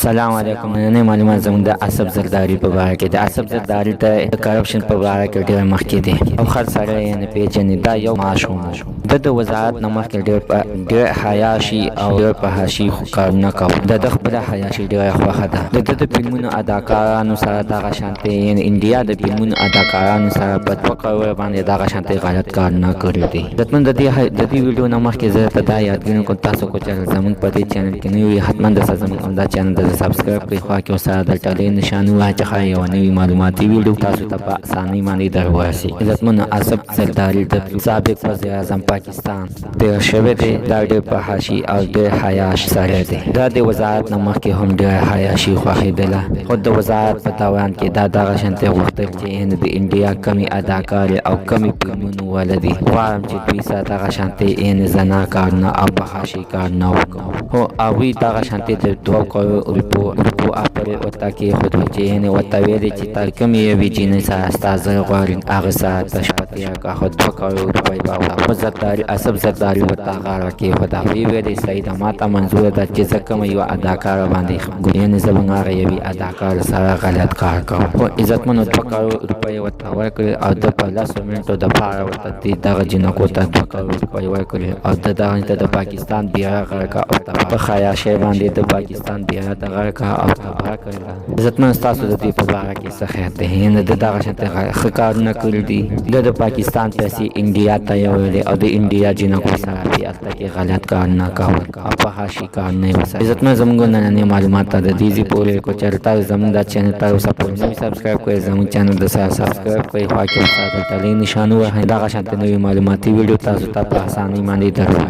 السلام علیکم. نن معلومات زموږ د اسف زرداری په اړه کې د اسف زرداری ته کرپشن په اړه کې ډېر مخکې دی او خر سره یې نه پیژني. دا یو معشوم د وزارت نه مخکې ډېر حیاشي او ډېر په حاشي کارونه کوي. د خپل حیاشي ډېره خوښه ده. د فلمونو اداکارانو سره دغه شانتې یعنې انډیا د فلمونو اداکارانو سره په 2 کروړه باندې دغه شانتې غلط کارونه کړي دي. عزتمن د دې ویډیو نه مخکې زه ته دا یادګیرم کوم تاسو کو چې زموږ په دې چینل کې نه وي حتما د زموږ دا چینل د سبسکرایب کړئ. خو کې سره د ټلې نشان وای چې خای یو نوی معلوماتي ویډیو تاسو ته په اسانۍ باندې درورسي. عزتمن اسف زرداری د سابق وزیر اعظم پاکستان د شوه دی دا ډېر په حاشي او د حیاش سره دی. دا د وزارت نه مخکې هم ډېر حیاشي خوښېدله. خو د وزارت په دوران کې دا دغه شانتې غوښتل چې د انډیا کمی اداکار او کمی فلمونو ولدي غواړم چې دوی سره دغه شانتې زنا کارونه او په حاشي کارونه وکړو. خو هغوی دغه شانتې د 2 کروړ روپو اپرې ورته کېښودل چې ورته ویلې چې تا کومې یوې جینۍ سره ستا زړه غواړي هغه سره ته شپه تېره کړه. خو 2 کروړ روپۍ به ورکړه. اسف زرداري ورته غاړه کېښوده. ویې ویلې صحیح ده ما ته منظوره ده چې زه کومه یوه اداکاره باندې یعنې زه به هغه یوې اداکاره سره غلط کار کوم. خو عزتمنو 2 کروړ روپۍ ورته ورکړې او د په 10 منټو دپاره ورته دغه جینکو ته 2 کروړ روپۍ ورکړې او دغه د پاکستان بیرغ غرقه او په خیاشۍ باندې د پاکستان بیرغ غرقه او تباه کړله. عزتمن ستاسو د دې په باره کې څه خیال دی؟ یعنې د دغه شانتې ښه کارونه کړي دي. د پاکستان پیسې انډیا ته یوړلې او د انډیا جینکو سره بې هلته کې غلط کارونه کول او په حاشي کارونه یې وساتل. عزتمن زموږ نننۍ معلومات ته د دې ځای پورې کړو. چېرې تاسو زموږ دا چینل تر اوسه پورې نه وي سبسکرایب کړئ زموږ چینل د سره سبسکرایب کړئ. خوا کې ورسره د ټلۍ نشان ووهئ. دغه شانتې نوي معلوماتي ویډیو تاسو ته په اسانۍ باندې دروايي.